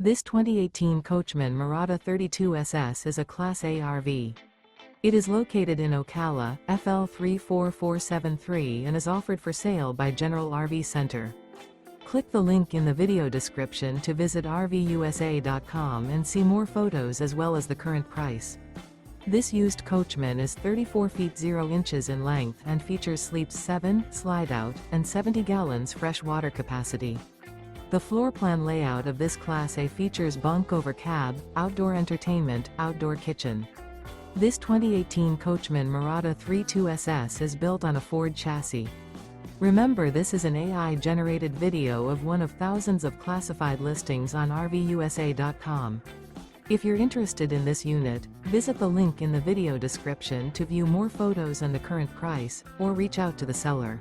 This 2018 Coachmen Mirada 32SS is a Class A RV. It is located in Ocala, FL 34473 and is offered for sale by General RV Center. Click the link in the video description to visit RVUSA.com and see more photos as well as the current price. This used Coachman is 34 feet 0 inches in length and features sleeps 7, Slideout, and 70 gallons fresh water capacity. The floor plan layout of this Class A features bunk over cab, outdoor entertainment, outdoor kitchen. This 2018 Coachmen Mirada 32SS is built on a Ford chassis. Remember, this is an AI-generated video of one of thousands of classified listings on RVUSA.com. If you're interested in this unit, visit the link in the video description to view more photos and the current price, or reach out to the seller.